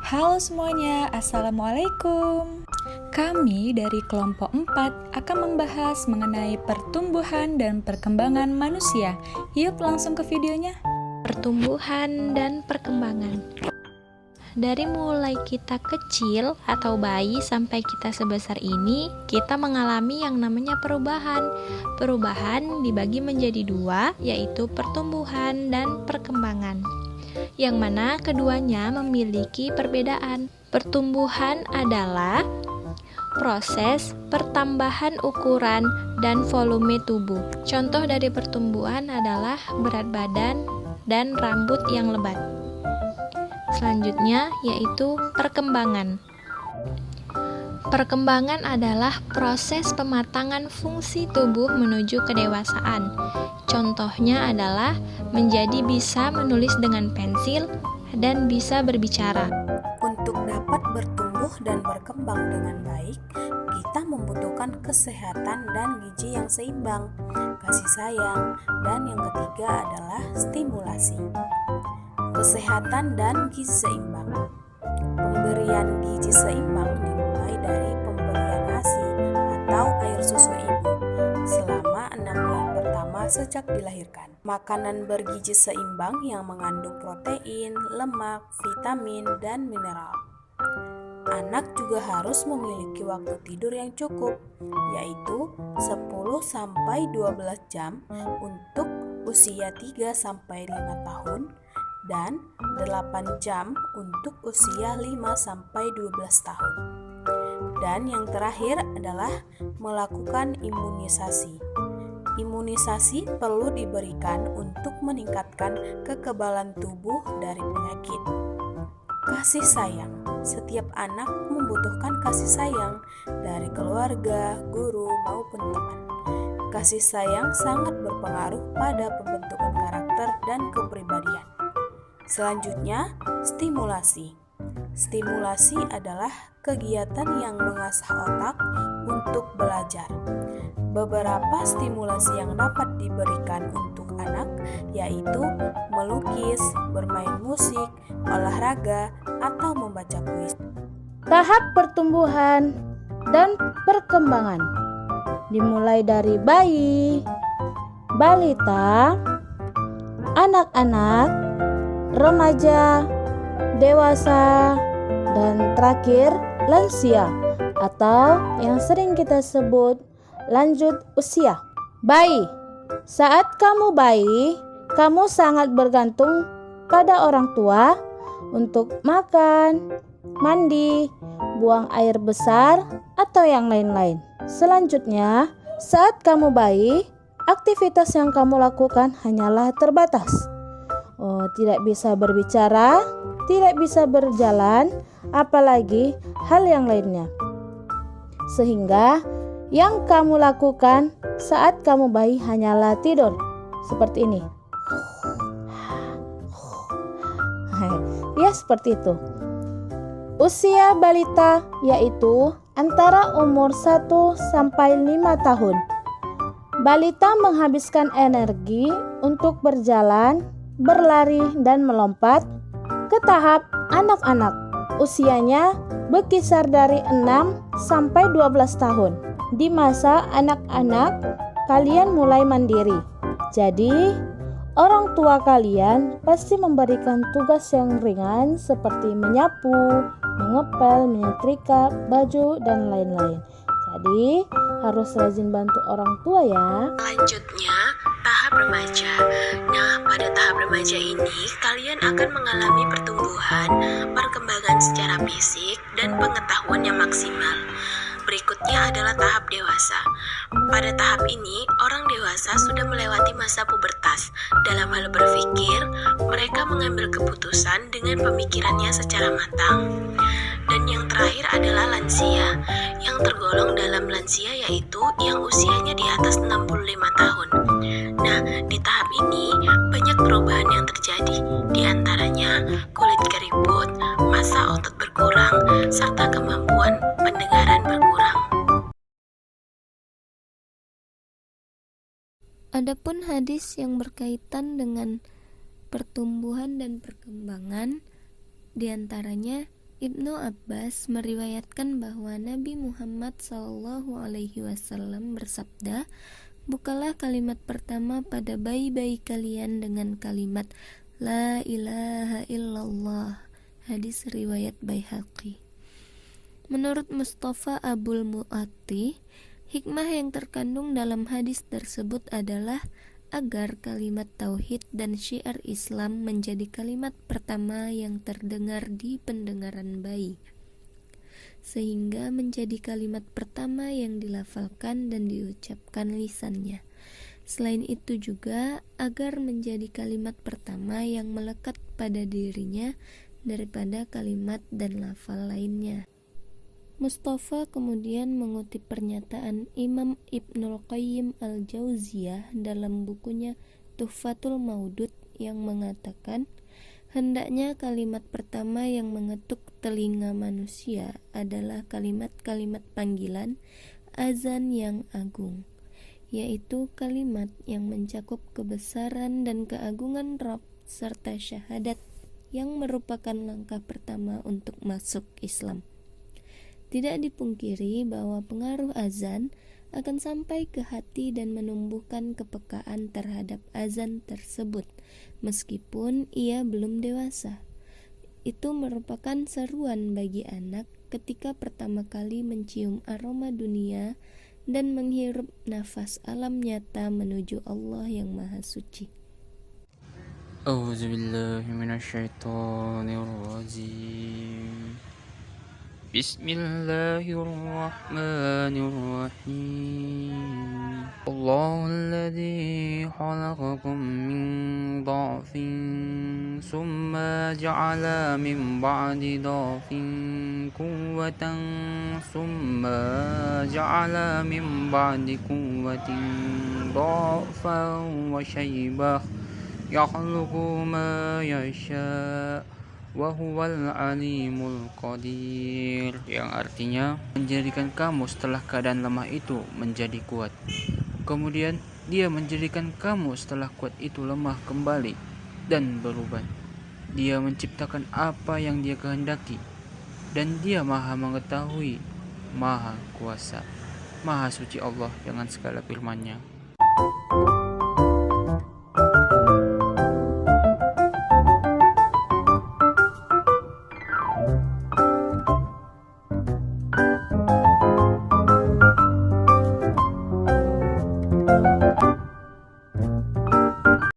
Halo semuanya, Assalamualaikum. Kami dari kelompok 4 akan membahas mengenai pertumbuhan dan perkembangan manusia. Yuk langsung ke videonya. Pertumbuhan dan perkembangan. Dari mulai kita kecil atau bayi sampai kita sebesar ini, kita mengalami yang namanya perubahan. Perubahan dibagi menjadi dua, yaitu pertumbuhan dan perkembangan, yang mana keduanya memiliki perbedaan. Pertumbuhan adalah proses pertambahan ukuran dan volume tubuh. Contoh dari pertumbuhan adalah berat badan dan rambut yang lebat. Selanjutnya yaitu perkembangan. Perkembangan adalah proses pematangan fungsi tubuh menuju kedewasaan. Contohnya adalah menjadi bisa menulis dengan pensil dan bisa berbicara. Untuk dapat bertumbuh dan berkembang dengan baik, kita membutuhkan kesehatan dan gizi yang seimbang, kasih sayang, dan yang ketiga adalah stimulasi. Kesehatan dan gizi seimbang. Pemberian gizi seimbang dimulai dari pemberian ASI atau air susu ibu selama 6 bulan pertama sejak dilahirkan. Makanan bergizi seimbang yang mengandung protein, lemak, vitamin, dan mineral. Anak juga harus memiliki waktu tidur yang cukup, yaitu 10-12 jam untuk usia 3-5 tahun dan 8 jam untuk usia 5-12 tahun. Dan yang terakhir adalah melakukan imunisasi. Imunisasi perlu diberikan untuk meningkatkan kekebalan tubuh dari penyakit. Kasih sayang. Setiap anak membutuhkan kasih sayang dari keluarga, guru, maupun teman. Kasih sayang sangat berpengaruh pada pembentukan karakter dan kepribadian. Selanjutnya, stimulasi. Stimulasi adalah kegiatan yang mengasah otak untuk belajar. Beberapa stimulasi yang dapat diberikan untuk anak yaitu melukis, bermain musik, olahraga, atau membaca puisi. Tahap pertumbuhan dan perkembangan dimulai dari bayi, balita, anak-anak, remaja, dewasa, dan terakhir lansia atau yang sering kita sebut lanjut usia. Bayi. Saat kamu bayi, kamu sangat bergantung pada orang tua untuk makan, mandi, buang air besar, atau yang lain-lain. Selanjutnya, saat kamu bayi, aktivitas yang kamu lakukan hanyalah terbatas. Tidak bisa berbicara, tidak bisa berjalan, apalagi hal yang lainnya. Sehingga yang kamu lakukan saat kamu bayi hanyalah tidur, seperti ini. Ya, seperti itu. Usia balita yaitu antara umur 1-5 tahun. Balita menghabiskan energi untuk berjalan, berlari, dan melompat. Ke tahap anak-anak, usianya berkisar dari 6-12 tahun. Di masa anak-anak, kalian mulai mandiri. Jadi, orang tua kalian pasti memberikan tugas yang ringan seperti menyapu, mengepel, menyetrika baju, dan lain-lain. Jadi, harus rajin bantu orang tua ya. Selanjutnya, tahap remaja. Nah, pada tahap remaja ini, kalian akan mengalami pertumbuhan, perkembangan secara fisik, dan pengetahuan yang maksimal. Berikutnya adalah tahap dewasa. Pada tahap ini, orang dewasa sudah melewati masa pubertas. Dalam hal berpikir, mereka mengambil keputusan dengan pemikirannya secara matang. Dan yang terakhir adalah lansia. Yang tergolong dalam lansia yaitu yang usianya di atas 65 tahun. Nah, di tahap ini banyak perubahan yang terjadi. Di antaranya kulit keriput, massa otot berkurang, serta kemampuan pendengaran berkurang. Adapun hadis yang berkaitan dengan pertumbuhan dan perkembangan, di antaranya Ibnu Abbas meriwayatkan bahwa Nabi Muhammad SAW bersabda, "Bukalah kalimat pertama pada bayi-bayi kalian dengan kalimat La ilaha illallah." Hadis riwayat Baihaqi. Menurut Mustafa Abul Mu'atti, hikmah yang terkandung dalam hadis tersebut adalah agar kalimat tauhid dan syiar Islam menjadi kalimat pertama yang terdengar di pendengaran bayi, sehingga menjadi kalimat pertama yang dilafalkan dan diucapkan lisannya. Selain itu juga agar menjadi kalimat pertama yang melekat pada dirinya daripada kalimat dan lafal lainnya. Mustafa kemudian mengutip pernyataan Imam Ibnul Qayyim al-Jauziyah dalam bukunya Tuhfatul Maudud yang mengatakan, hendaknya kalimat pertama yang mengetuk telinga manusia adalah kalimat-kalimat panggilan azan yang agung, yaitu kalimat yang mencakup kebesaran dan keagungan Rabb serta syahadat yang merupakan langkah pertama untuk masuk Islam. Tidak dipungkiri bahwa pengaruh azan akan sampai ke hati dan menumbuhkan kepekaan terhadap azan tersebut, meskipun ia belum dewasa. Itu merupakan seruan bagi anak ketika pertama kali mencium aroma dunia dan menghirup nafas alam nyata menuju Allah yang Maha Suci. A'udzubillahi minasyaitonirrajim. Bismillahirrahmanirrahim. Allahulladzi khalaqakum min dha'fin summa ja'ala min ba'di dha'fin quwwatan summa ja'ala min ba'di quwwatin dha'fan wa syaibah yakhluqu ma yasha' wa huwal alimul qadir, yang artinya menjadikan kamu setelah keadaan lemah itu menjadi kuat. Kemudian dia menjadikan kamu setelah kuat itu lemah kembali dan berubah. Dia menciptakan apa yang dia kehendaki dan dia maha mengetahui, maha kuasa. Maha suci Allah dengan segala firman-Nya.